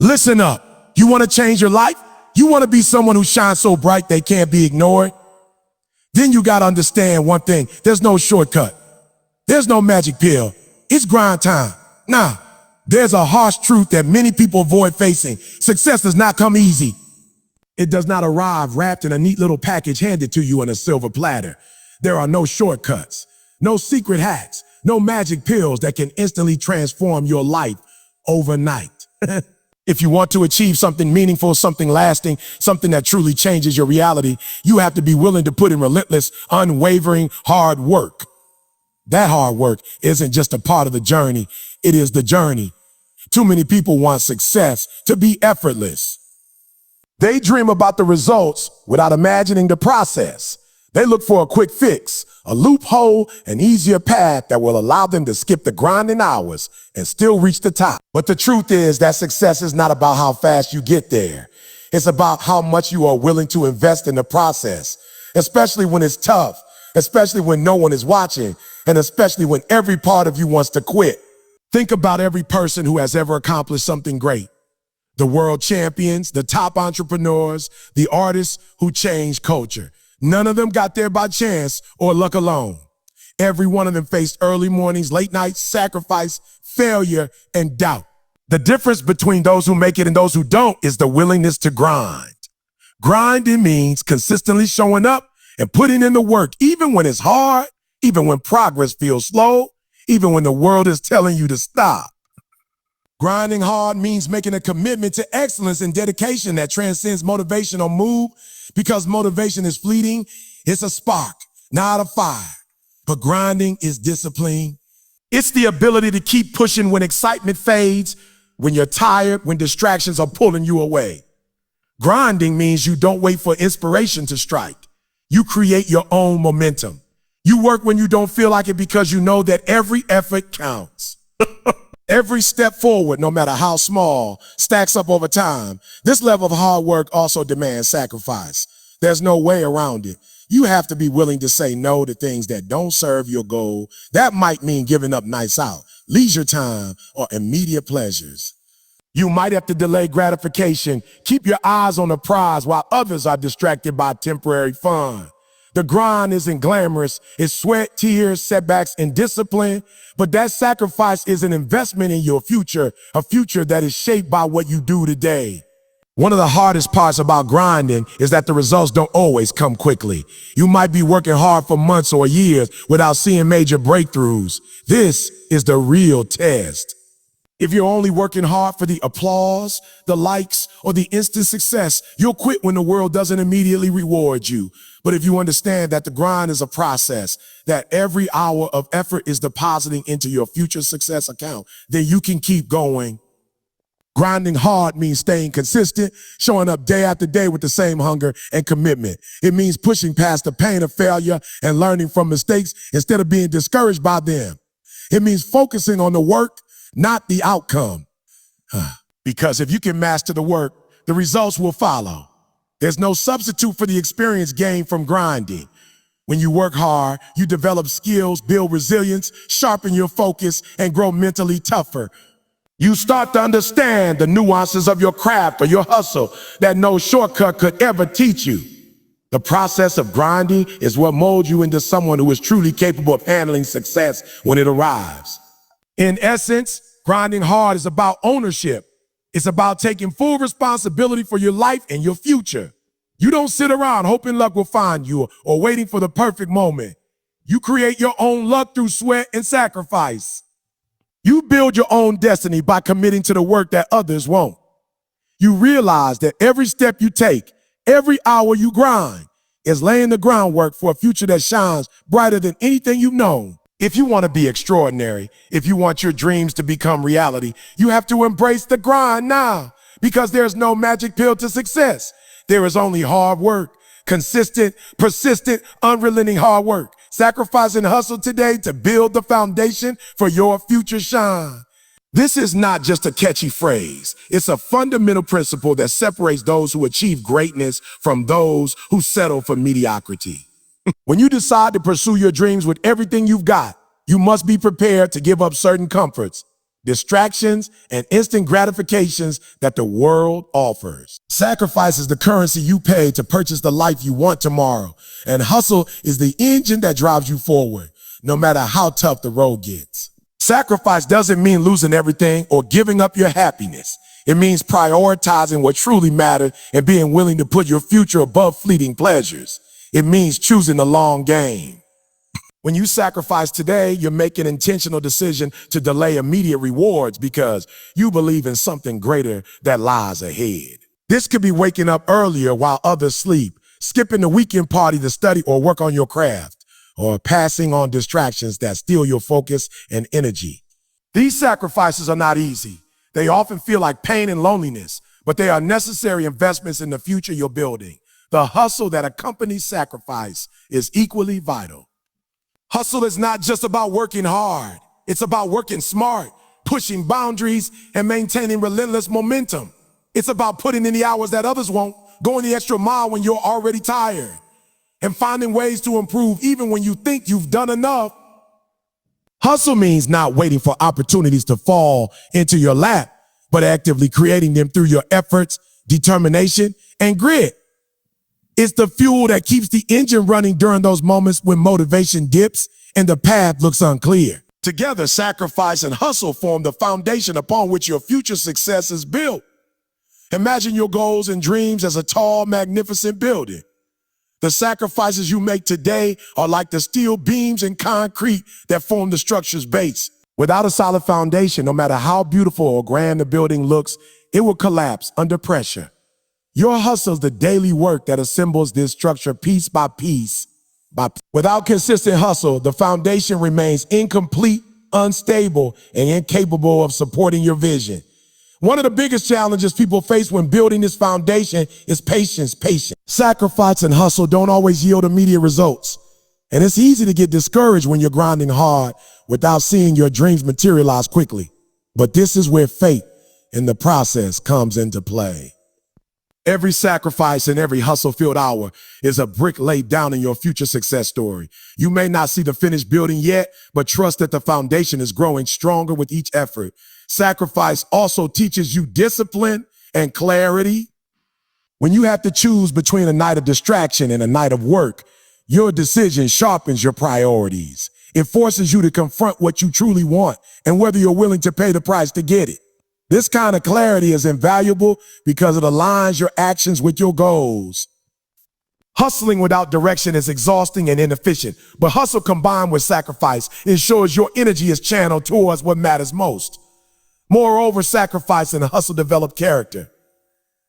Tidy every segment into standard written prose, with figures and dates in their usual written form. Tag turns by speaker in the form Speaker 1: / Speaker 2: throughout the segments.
Speaker 1: Listen up. You want to change your life? You want to be someone who shines so bright they can't be ignored? Then you got to understand one thing. There's no shortcut. There's no magic pill. It's grind time. Nah, there's a harsh truth that many people avoid facing. Success does not come easy. It does not arrive wrapped in a neat little package handed to you on a silver platter. There are no shortcuts, no secret hacks, no magic pills that can instantly transform your life overnight. If you want to achieve something meaningful, something lasting, something that truly changes your reality, you have to be willing to put in relentless, unwavering hard work. That hard work isn't just a part of the journey, it is the journey. Too many people want success to be effortless. They dream about the results without imagining the process. They look for a quick fix, a loophole, an easier path that will allow them to skip the grinding hours and still reach the top. But the truth is that success is not about how fast you get there. It's about how much you are willing to invest in the process, especially when it's tough, especially when no one is watching, and especially when every part of you wants to quit. Think about every person who has ever accomplished something great. The world champions, the top entrepreneurs, the artists who changed culture. None of them got there by chance or luck alone. Every one of them faced early mornings, late nights, sacrifice, failure, and doubt. The difference between those who make it and those who don't is the willingness to grind. Grinding means consistently showing up and putting in the work, even when it's hard, even when progress feels slow, even when the world is telling you to stop. Grinding hard means making a commitment to excellence and dedication that transcends motivation or mood, because motivation is fleeting. It's a spark, not a fire. But grinding is discipline. It's the ability to keep pushing when excitement fades, when you're tired, when distractions are pulling you away. Grinding means you don't wait for inspiration to strike. You create your own momentum. You work when you don't feel like it because you know that every effort counts. Every step forward, no matter how small, stacks up over time. This level of hard work also demands sacrifice. There's no way around it. You have to be willing to say no to things that don't serve your goal. That might mean giving up nights out, leisure time, or immediate pleasures. You might have to delay gratification, keep your eyes on the prize while others are distracted by temporary fun. The grind isn't glamorous. It's sweat, tears, setbacks, and discipline. But that sacrifice is an investment in your future, a future that is shaped by what you do today. One of the hardest parts about grinding is that the results don't always come quickly. You might be working hard for months or years without seeing major breakthroughs. This is the real test. If you're only working hard for the applause, the likes, or the instant success, you'll quit when the world doesn't immediately reward you. But if you understand that the grind is a process, that every hour of effort is depositing into your future success account, then you can keep going. Grinding hard means staying consistent, showing up day after day with the same hunger and commitment. It means pushing past the pain of failure and learning from mistakes instead of being discouraged by them. It means focusing on the work, not the outcome. Because if you can master the work, the results will follow. There's no substitute for the experience gained from grinding. When you work hard, you develop skills, build resilience, sharpen your focus, and grow mentally tougher. You start to understand the nuances of your craft or your hustle that no shortcut could ever teach you. The process of grinding is what molds you into someone who is truly capable of handling success when it arrives. In essence, grinding hard is about ownership. It's about taking full responsibility for your life and your future. You don't sit around hoping luck will find you or waiting for the perfect moment. You create your own luck through sweat and sacrifice. You build your own destiny by committing to the work that others won't. You realize that every step you take, every hour you grind, is laying the groundwork for a future that shines brighter than anything you've known. If you want to be extraordinary, if you want your dreams to become reality, you have to embrace the grind now, because there's no magic pill to success. There is only hard work, consistent, persistent, unrelenting hard work, sacrifice and hustle today to build the foundation for your future shine. This is not just a catchy phrase. It's a fundamental principle that separates those who achieve greatness from those who settle for mediocrity. When you decide to pursue your dreams with everything you've got, you must be prepared to give up certain comforts. distractions, and instant gratifications that the world offers. Sacrifice is the currency you pay to purchase the life you want tomorrow, and hustle is the engine that drives you forward, no matter how tough the road gets. Sacrifice doesn't mean losing everything or giving up your happiness. It means prioritizing what truly matters and being willing to put your future above fleeting pleasures. It means choosing the long game. When you sacrifice today, you're making an intentional decision to delay immediate rewards because you believe in something greater that lies ahead. This could be waking up earlier while others sleep, skipping the weekend party to study or work on your craft, or passing on distractions that steal your focus and energy. These sacrifices are not easy. They often feel like pain and loneliness, but they are necessary investments in the future you're building. The hustle that accompanies sacrifice is equally vital. Hustle is not just about working hard. It's about working smart, pushing boundaries, and maintaining relentless momentum. It's about putting in the hours that others won't, going the extra mile when you're already tired, and finding ways to improve even when you think you've done enough. Hustle means not waiting for opportunities to fall into your lap, but actively creating them through your efforts, determination, and grit. It's the fuel that keeps the engine running during those moments when motivation dips and the path looks unclear. Together, sacrifice and hustle form the foundation upon which your future success is built. Imagine your goals and dreams as a tall, magnificent building. The sacrifices you make today are like the steel beams and concrete that form the structure's base. Without a solid foundation, no matter how beautiful or grand the building looks, it will collapse under pressure. Your hustle is the daily work that assembles this structure piece by piece. Without consistent hustle, the foundation remains incomplete, unstable, and incapable of supporting your vision. One of the biggest challenges people face when building this foundation is patience. Sacrifice and hustle don't always yield immediate results. And it's easy to get discouraged when you're grinding hard without seeing your dreams materialize quickly. But this is where faith in the process comes into play. Every sacrifice and every hustle-filled hour is a brick laid down in your future success story. You may not see the finished building yet, but trust that the foundation is growing stronger with each effort. Sacrifice also teaches you discipline and clarity. When you have to choose between a night of distraction and a night of work, your decision sharpens your priorities. It forces you to confront what you truly want and whether you're willing to pay the price to get it. This kind of clarity is invaluable because it aligns your actions with your goals. Hustling without direction is exhausting and inefficient, but hustle combined with sacrifice ensures your energy is channeled towards what matters most. Moreover, sacrifice and hustle develop character.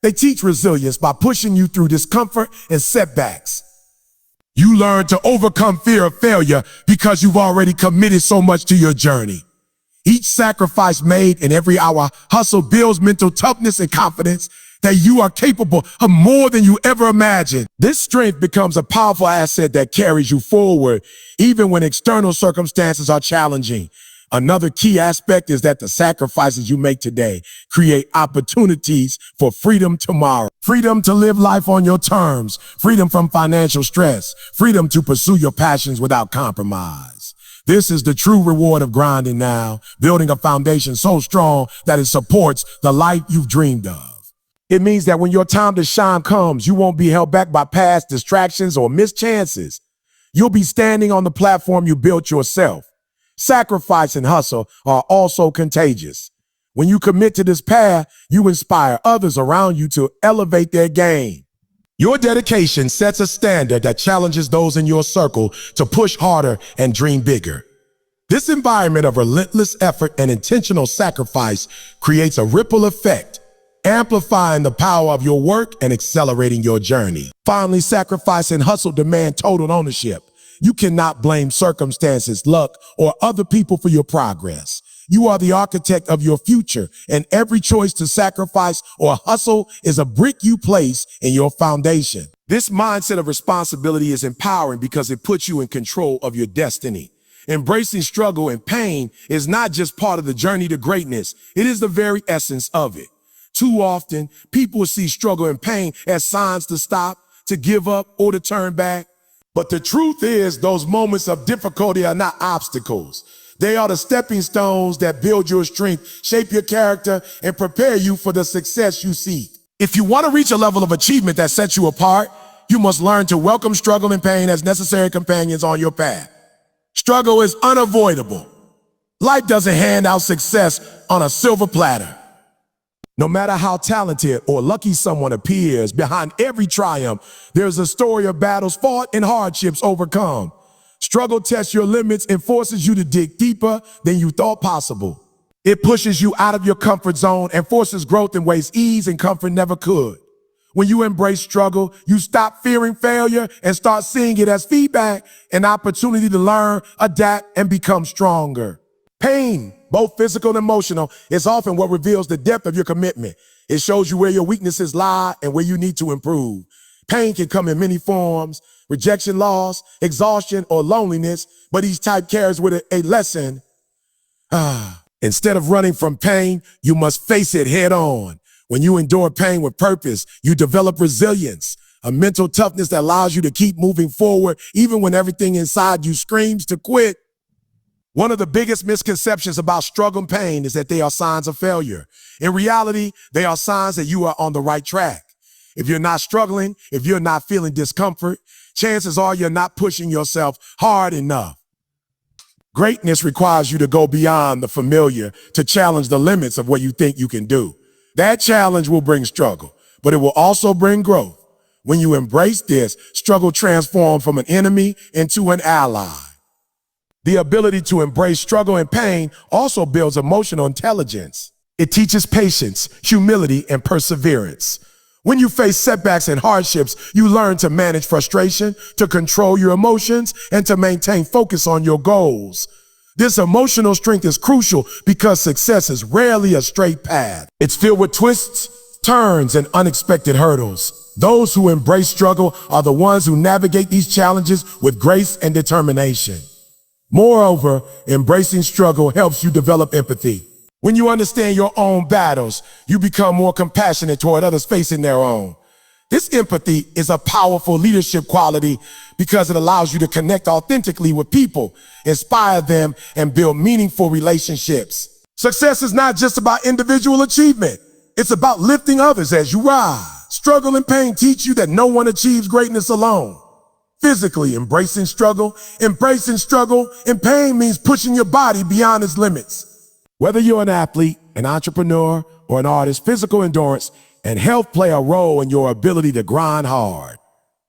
Speaker 1: They teach resilience by pushing you through discomfort and setbacks. You learn to overcome fear of failure because you've already committed so much to your journey. Each sacrifice made and every hour hustle builds mental toughness and confidence that you are capable of more than you ever imagined. This strength becomes a powerful asset that carries you forward, even when external circumstances are challenging. Another key aspect is that the sacrifices you make today create opportunities for freedom tomorrow. Freedom to live life on your terms, freedom from financial stress, freedom to pursue your passions without compromise. This is the true reward of grinding now, building a foundation so strong that it supports the life you've dreamed of. It means that when your time to shine comes, you won't be held back by past distractions or missed chances. You'll be standing on the platform you built yourself. Sacrifice and hustle are also contagious. When you commit to this path, you inspire others around you to elevate their game. Your dedication sets a standard that challenges those in your circle to push harder and dream bigger. This environment of relentless effort and intentional sacrifice creates a ripple effect, amplifying the power of your work and accelerating your journey. Finally, sacrifice and hustle demand total ownership. You cannot blame circumstances, luck, or other people for your progress. You are the architect of your future, and every choice to sacrifice or hustle is a brick you place in your foundation. This mindset of responsibility is empowering because it puts you in control of your destiny. Embracing struggle and pain is not just part of the journey to greatness, it is the very essence of it. Too often, people see struggle and pain as signs to stop, to give up, or to turn back. But the truth is, those moments of difficulty are not obstacles. They are the stepping stones that build your strength, shape your character, and prepare you for the success you seek. If you want to reach a level of achievement that sets you apart, you must learn to welcome struggle and pain as necessary companions on your path. Struggle is unavoidable. Life doesn't hand out success on a silver platter. No matter how talented or lucky someone appears, behind every triumph, there's a story of battles fought and hardships overcome. Struggle tests your limits and forces you to dig deeper than you thought possible. It pushes you out of your comfort zone and forces growth in ways ease and comfort never could. When you embrace struggle, you stop fearing failure and start seeing it as feedback, an opportunity to learn, adapt, and become stronger. Pain, both physical and emotional, is often what reveals the depth of your commitment. It shows you where your weaknesses lie and where you need to improve. Pain can come in many forms: rejection, loss, exhaustion, or loneliness, but each type carries with it a lesson. Instead of running from pain, you must face it head on. When you endure pain with purpose, you develop resilience, a mental toughness that allows you to keep moving forward even when everything inside you screams to quit. One of the biggest misconceptions about struggle and pain is that they are signs of failure. In reality, they are signs that you are on the right track. If you're not struggling, if you're not feeling discomfort, chances are you're not pushing yourself hard enough. Greatness requires you to go beyond the familiar, to challenge the limits of what you think you can do. That challenge will bring struggle, but it will also bring growth. When you embrace this, struggle transforms from an enemy into an ally. The ability to embrace struggle and pain also builds emotional intelligence. It teaches patience, humility, and perseverance. When you face setbacks and hardships, you learn to manage frustration, to control your emotions, and to maintain focus on your goals. This emotional strength is crucial because success is rarely a straight path. It's filled with twists, turns, and unexpected hurdles. Those who embrace struggle are the ones who navigate these challenges with grace and determination. Moreover, embracing struggle helps you develop empathy. When you understand your own battles, you become more compassionate toward others facing their own. This empathy is a powerful leadership quality because it allows you to connect authentically with people, inspire them, and build meaningful relationships. Success is not just about individual achievement. It's about lifting others as you rise. Struggle and pain teach you that no one achieves greatness alone. Physically, embracing struggle and pain means pushing your body beyond its limits. Whether you're an athlete, an entrepreneur, or an artist, physical endurance and health play a role in your ability to grind hard.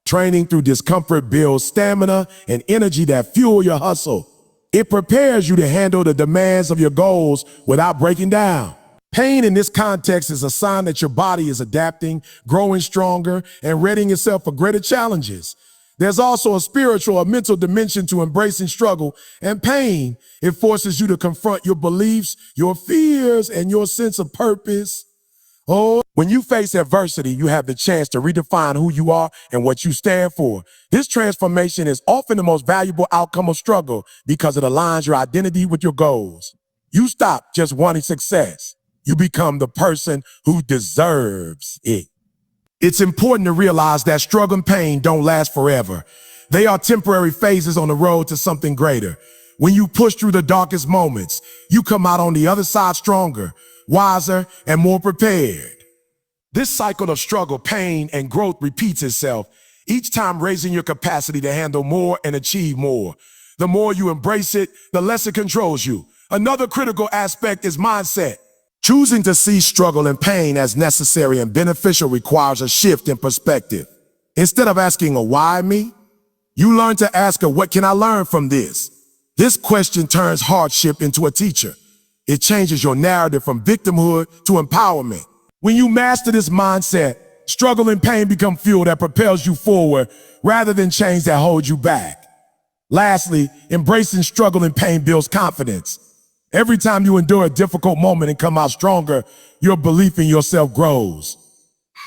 Speaker 1: Training through discomfort builds stamina and energy that fuel your hustle. It prepares you to handle the demands of your goals without breaking down. Pain in this context is a sign that your body is adapting, growing stronger, and readying itself for greater challenges. There's also a spiritual or mental dimension to embracing struggle and pain. It forces you to confront your beliefs, your fears, and your sense of purpose. When you face adversity, you have the chance to redefine who you are and what you stand for. This transformation is often the most valuable outcome of struggle because it aligns your identity with your goals. You stop just wanting success. You become the person who deserves it. It's important to realize that struggle and pain don't last forever. They are temporary phases on the road to something greater. When you push through the darkest moments, you come out on the other side stronger, wiser, and more prepared. This cycle of struggle, pain, and growth repeats itself, each time raising your capacity to handle more and achieve more. The more you embrace it, the less it controls you. Another critical aspect is mindset. Choosing to see struggle and pain as necessary and beneficial requires a shift in perspective. Instead of asking a why me, you learn to ask a what can I learn from this? This question turns hardship into a teacher. It changes your narrative from victimhood to empowerment. When you master this mindset, struggle and pain become fuel that propels you forward rather than chains that hold you back. Lastly, embracing struggle and pain builds confidence. Every time you endure a difficult moment and come out stronger, your belief in yourself grows.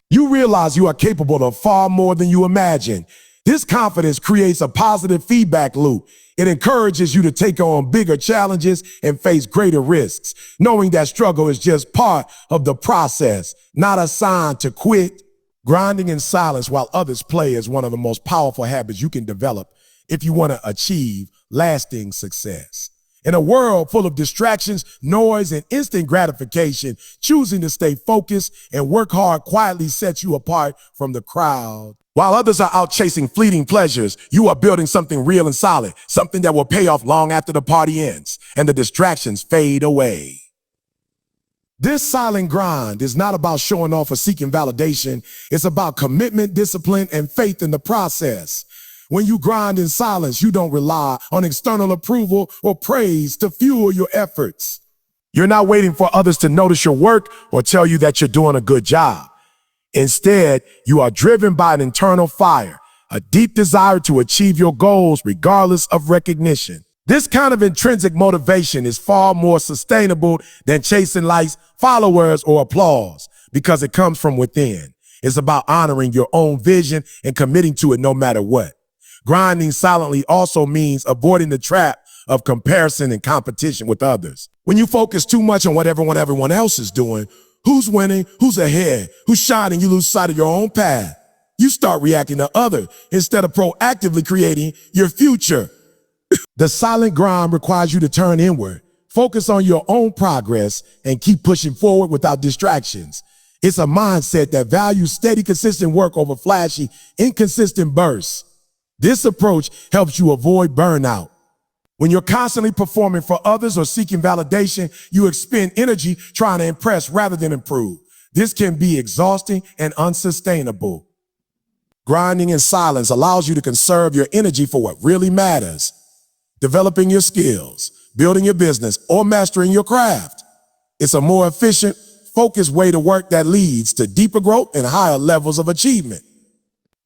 Speaker 1: You realize you are capable of far more than you imagine. This confidence creates a positive feedback loop. It encourages you to take on bigger challenges and face greater risks, knowing that struggle is just part of the process, not a sign to quit. Grinding in silence while others play is one of the most powerful habits you can develop if you want to achieve lasting success. In a world full of distractions, noise, and instant gratification, choosing to stay focused and work hard quietly sets you apart from the crowd. While others are out chasing fleeting pleasures, you are building something real and solid, something that will pay off long after the party ends and the distractions fade away. This silent grind is not about showing off or seeking validation. It's about commitment, discipline, and faith in the process. When you grind in silence, you don't rely on external approval or praise to fuel your efforts. You're not waiting for others to notice your work or tell you that you're doing a good job. Instead, you are driven by an internal fire, a deep desire to achieve your goals regardless of recognition. This kind of intrinsic motivation is far more sustainable than chasing likes, followers, or applause because it comes from within. It's about honoring your own vision and committing to it no matter what. Grinding silently also means avoiding the trap of comparison and competition with others. When you focus too much on what everyone else is doing, who's winning, who's ahead, who's shining, you lose sight of your own path. You start reacting to others instead of proactively creating your future. The silent grind requires you to turn inward, focus on your own progress, and keep pushing forward without distractions. It's a mindset that values steady, consistent work over flashy, inconsistent bursts. This approach helps you avoid burnout. When you're constantly performing for others or seeking validation, you expend energy trying to impress rather than improve. This can be exhausting and unsustainable. Grinding in silence allows you to conserve your energy for what really matters. Developing your skills, building your business, or mastering your craft. It's a more efficient, focused way to work that leads to deeper growth and higher levels of achievement.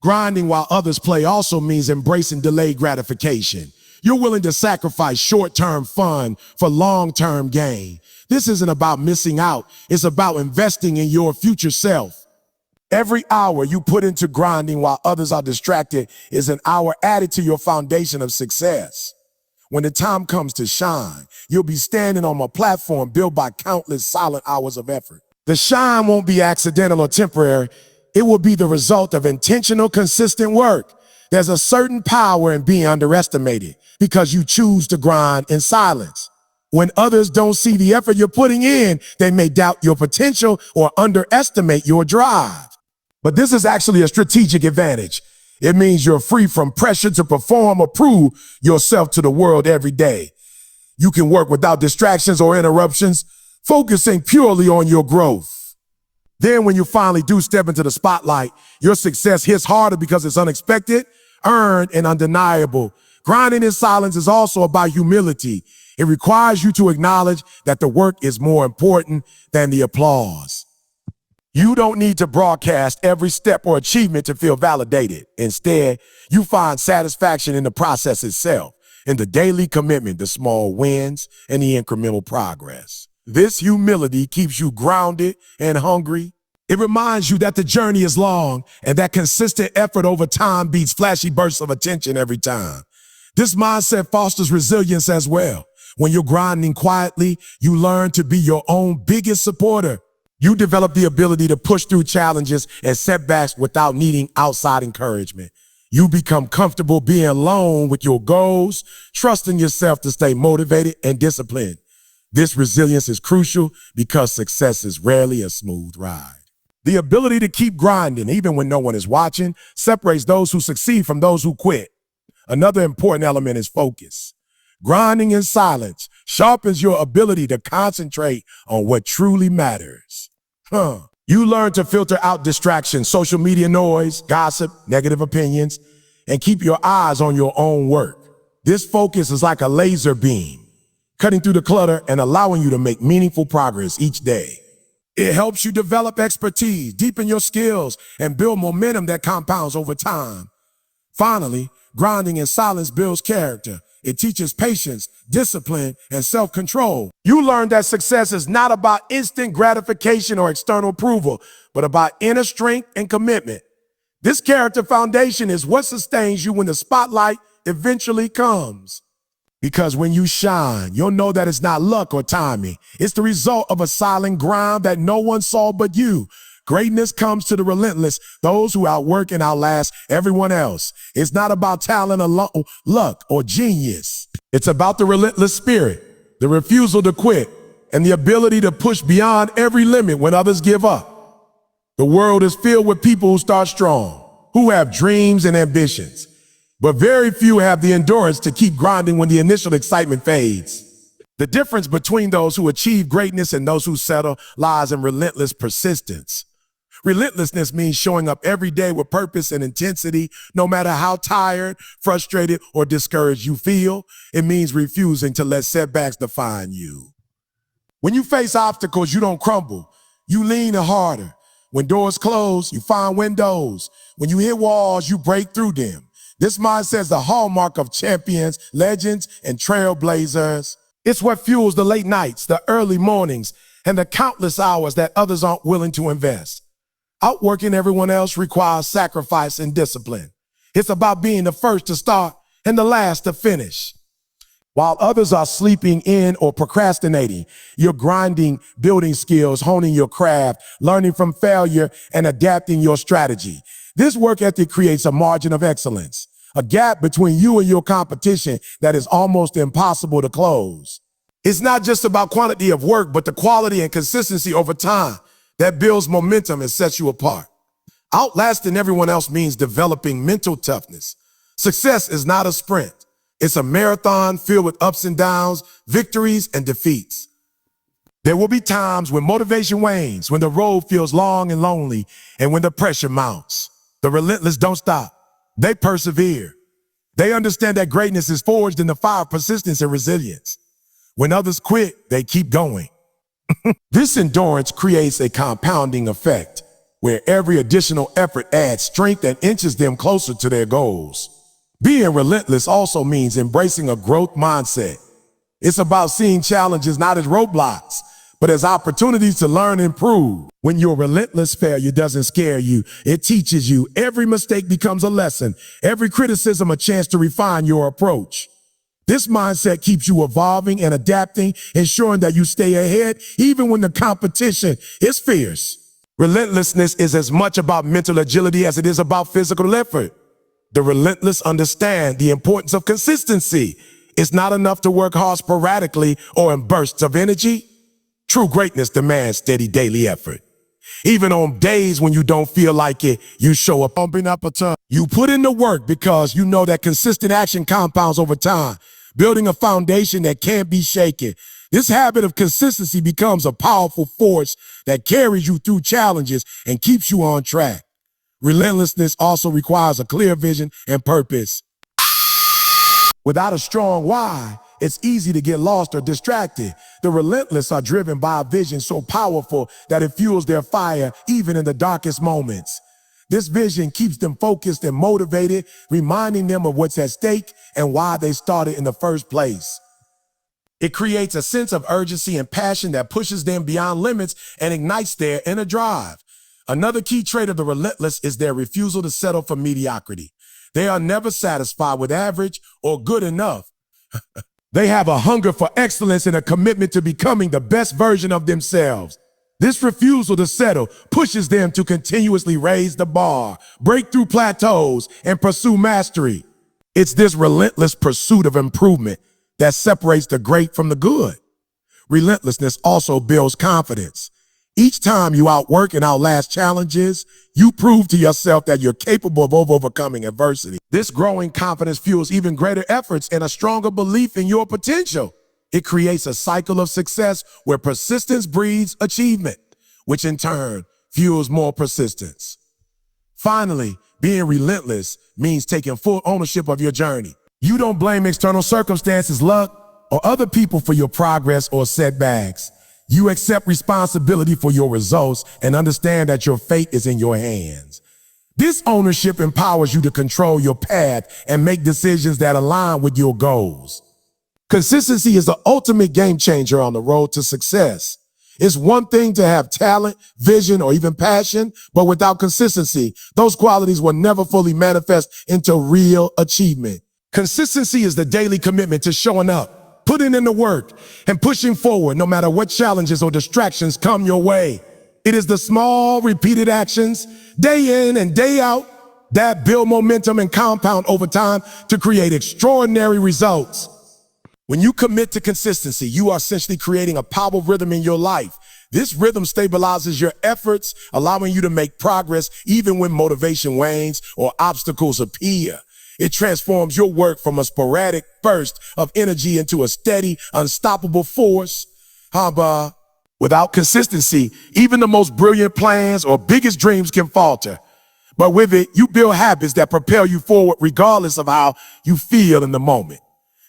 Speaker 1: Grinding while others play also means embracing delayed gratification. You're willing to sacrifice short-term fun for long-term gain. This isn't about missing out. It's about investing in your future self. Every hour you put into grinding while others are distracted is an hour added to your foundation of success. When the time comes to shine, you'll be standing on a platform built by countless silent hours of effort. The shine won't be accidental or temporary. It will be the result of intentional, consistent work. There's a certain power in being underestimated because you choose to grind in silence. When others don't see the effort you're putting in, they may doubt your potential or underestimate your drive. But this is actually a strategic advantage. It means you're free from pressure to perform or prove yourself to the world every day. You can work without distractions or interruptions, focusing purely on your growth. Then when you finally do step into the spotlight, your success hits harder because it's unexpected, earned, and undeniable. Grinding in silence is also about humility. It requires you to acknowledge that the work is more important than the applause. You don't need to broadcast every step or achievement to feel validated. Instead, you find satisfaction in the process itself, in the daily commitment, the small wins, and the incremental progress. This humility keeps you grounded and hungry. It reminds you that the journey is long and that consistent effort over time beats flashy bursts of attention every time. This mindset fosters resilience as well. When you're grinding quietly, you learn to be your own biggest supporter. You develop the ability to push through challenges and setbacks without needing outside encouragement. You become comfortable being alone with your goals, trusting yourself to stay motivated and disciplined. This resilience is crucial because success is rarely a smooth ride. The ability to keep grinding, even when no one is watching, separates those who succeed from those who quit. Another important element is focus. Grinding in silence sharpens your ability to concentrate on what truly matters. You learn to filter out distractions, social media noise, gossip, negative opinions, and keep your eyes on your own work. This focus is like a laser beam, cutting through the clutter and allowing you to make meaningful progress each day. It helps you develop expertise, deepen your skills, and build momentum that compounds over time. Finally, grinding in silence builds character. It teaches patience, discipline, and self-control. You learn that success is not about instant gratification or external approval, but about inner strength and commitment. This character foundation is what sustains you when the spotlight eventually comes. Because when you shine, you'll know that it's not luck or timing. It's the result of a silent grind that no one saw but you. Greatness comes to the relentless, those who outwork and outlast everyone else. It's not about talent or luck or genius. It's about the relentless spirit. the refusal to quit, and the ability to push beyond every limit when others give up. The world is filled with people who start strong, who have dreams and ambitions, but very few have the endurance to keep grinding when the initial excitement fades. The difference between those who achieve greatness and those who settle lies in relentless persistence. Relentlessness means showing up every day with purpose and intensity, no matter how tired, frustrated, or discouraged you feel. It means refusing to let setbacks define you. When you face obstacles, you don't crumble. You lean harder. When doors close, you find windows. When you hit walls, you break through them. This mindset is the hallmark of champions, legends, and trailblazers. It's what fuels the late nights, the early mornings, and the countless hours that others aren't willing to invest. Outworking everyone else requires sacrifice and discipline. It's about being the first to start and the last to finish. While others are sleeping in or procrastinating, you're grinding, building skills, honing your craft, learning from failure, and adapting your strategy. This work ethic creates a margin of excellence, a gap between you and your competition that is almost impossible to close. It's not just about quantity of work, but the quality and consistency over time that builds momentum and sets you apart. Outlasting everyone else means developing mental toughness. Success is not a sprint. It's a marathon filled with ups and downs, victories and defeats. There will be times when motivation wanes, when the road feels long and lonely, and when the pressure mounts. The relentless don't stop. They persevere. They understand that greatness is forged in the fire of persistence and resilience. When others quit, they keep going. This endurance creates a compounding effect where every additional effort adds strength and inches them closer to their goals. Being relentless also means embracing a growth mindset. It's about seeing challenges not as roadblocks, but as opportunities to learn and improve. When your relentless failure doesn't scare you, it teaches you. Every mistake becomes a lesson, every criticism a chance to refine your approach. This mindset keeps you evolving and adapting, ensuring that you stay ahead even when the competition is fierce. Relentlessness is as much about mental agility as it is about physical effort. The relentless understand the importance of consistency. It's not enough to work hard sporadically or in bursts of energy. True greatness demands steady daily effort. Even on days when you don't feel like it, you show up pumping up a ton. You put in the work because you know that consistent action compounds over time, building a foundation that can't be shaken. This habit of consistency becomes a powerful force that carries you through challenges and keeps you on track. Relentlessness also requires a clear vision and purpose. Without a strong why, it's easy to get lost or distracted. The relentless are driven by a vision so powerful that it fuels their fire even in the darkest moments. This vision keeps them focused and motivated, reminding them of what's at stake and why they started in the first place. It creates a sense of urgency and passion that pushes them beyond limits and ignites their inner drive. Another key trait of the relentless is their refusal to settle for mediocrity. They are never satisfied with average or good enough. They have a hunger for excellence and a commitment to becoming the best version of themselves. This refusal to settle pushes them to continuously raise the bar, break through plateaus, and pursue mastery. It's this relentless pursuit of improvement that separates the great from the good. Relentlessness also builds confidence. Each time you outwork and outlast challenges, you prove to yourself that you're capable of overcoming adversity. This growing confidence fuels even greater efforts and a stronger belief in your potential. It creates a cycle of success where persistence breeds achievement, which in turn fuels more persistence. Finally, being relentless means taking full ownership of your journey. You don't blame external circumstances, luck, or other people for your progress or setbacks. You accept responsibility for your results and understand that your fate is in your hands. This ownership empowers you to control your path and make decisions that align with your goals. Consistency is the ultimate game changer on the road to success. It's one thing to have talent, vision, or even passion, but without consistency, those qualities will never fully manifest into real achievement. Consistency is the daily commitment to showing up, putting in the work, and pushing forward no matter what challenges or distractions come your way. It is the small, repeated actions, day in and day out, that build momentum and compound over time to create extraordinary results. When you commit to consistency, you are essentially creating a powerful rhythm in your life. This rhythm stabilizes your efforts, allowing you to make progress even when motivation wanes or obstacles appear. It transforms your work from a sporadic burst of energy into a steady, unstoppable force. Haba. Without consistency, even the most brilliant plans or biggest dreams can falter. But with it, you build habits that propel you forward regardless of how you feel in the moment.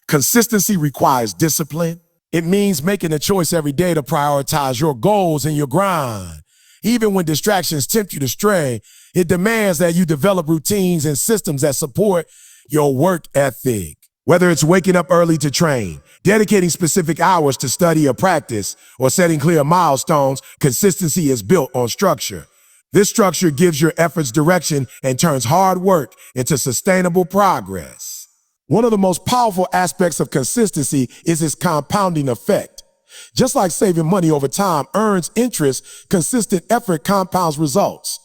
Speaker 1: Consistency requires discipline. It means making a choice every day to prioritize your goals and your grind. Even when distractions tempt you to stray, it demands that you develop routines and systems that support your work ethic. Whether it's waking up early to train, dedicating specific hours to study or practice, or setting clear milestones, consistency is built on structure. This structure gives your efforts direction and turns hard work into sustainable progress. One of the most powerful aspects of consistency is its compounding effect. Just like saving money over time earns interest, consistent effort compounds results.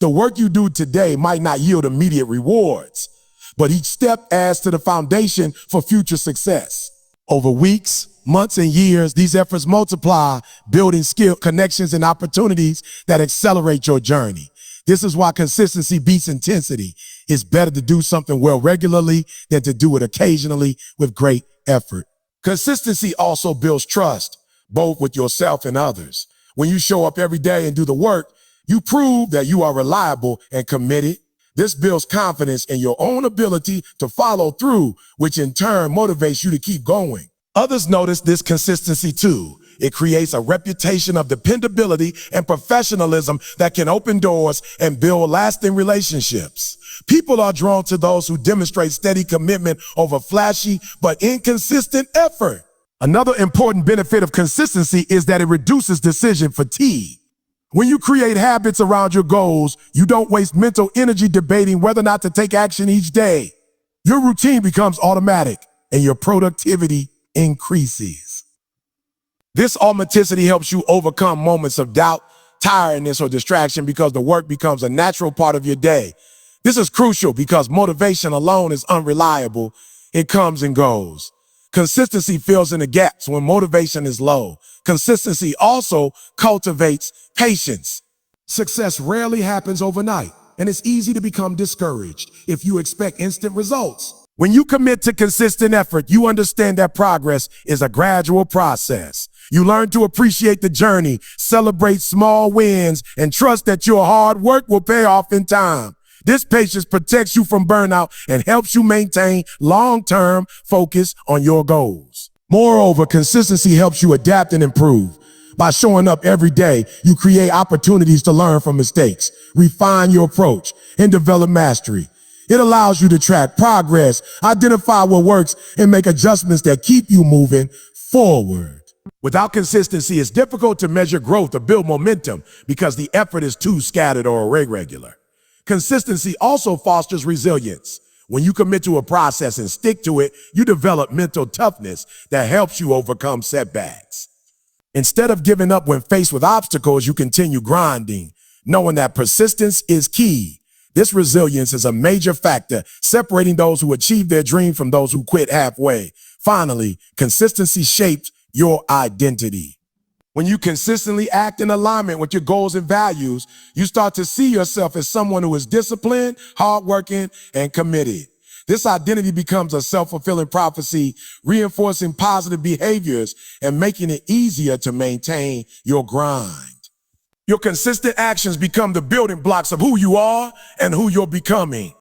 Speaker 1: The work you do today might not yield immediate rewards, but each step adds to the foundation for future success. Over weeks, months, and years, these efforts multiply, building skill, connections, and opportunities that accelerate your journey. This is why consistency beats intensity. It's better to do something well regularly than to do it occasionally with great effort. Consistency also builds trust, both with yourself and others. When you show up every day and do the work, you prove that you are reliable and committed. This builds confidence in your own ability to follow through, which in turn motivates you to keep going. Others notice this consistency too. It creates a reputation of dependability and professionalism that can open doors and build lasting relationships. People are drawn to those who demonstrate steady commitment over flashy but inconsistent effort. Another important benefit of consistency is that it reduces decision fatigue. When you create habits around your goals, you don't waste mental energy debating whether or not to take action each day. Your routine becomes automatic and your productivity increases. This automaticity helps you overcome moments of doubt, tiredness, or distraction because the work becomes a natural part of your day. This is crucial because motivation alone is unreliable. It comes and goes. Consistency fills in the gaps when motivation is low. Consistency also cultivates patience. Success rarely happens overnight, and it's easy to become discouraged if you expect instant results. When you commit to consistent effort, you understand that progress is a gradual process. You learn to appreciate the journey, celebrate small wins, and trust that your hard work will pay off in time. This patience protects you from burnout and helps you maintain long-term focus on your goals. Moreover, consistency helps you adapt and improve. By showing up every day, you create opportunities to learn from mistakes, refine your approach, and develop mastery. It allows you to track progress, identify what works, and make adjustments that keep you moving forward. Without consistency, it's difficult to measure growth or build momentum because the effort is too scattered or irregular. Consistency also fosters resilience. When you commit to a process and stick to it, you develop mental toughness that helps you overcome setbacks. Instead of giving up when faced with obstacles, you continue grinding, knowing that persistence is key. This resilience is a major factor separating those who achieve their dream from those who quit halfway. Finally, consistency shapes your identity. When you consistently act in alignment with your goals and values, you start to see yourself as someone who is disciplined, hardworking, and committed. This identity becomes a self-fulfilling prophecy, reinforcing positive behaviors and making it easier to maintain your grind. Your consistent actions become the building blocks of who you are and who you're becoming.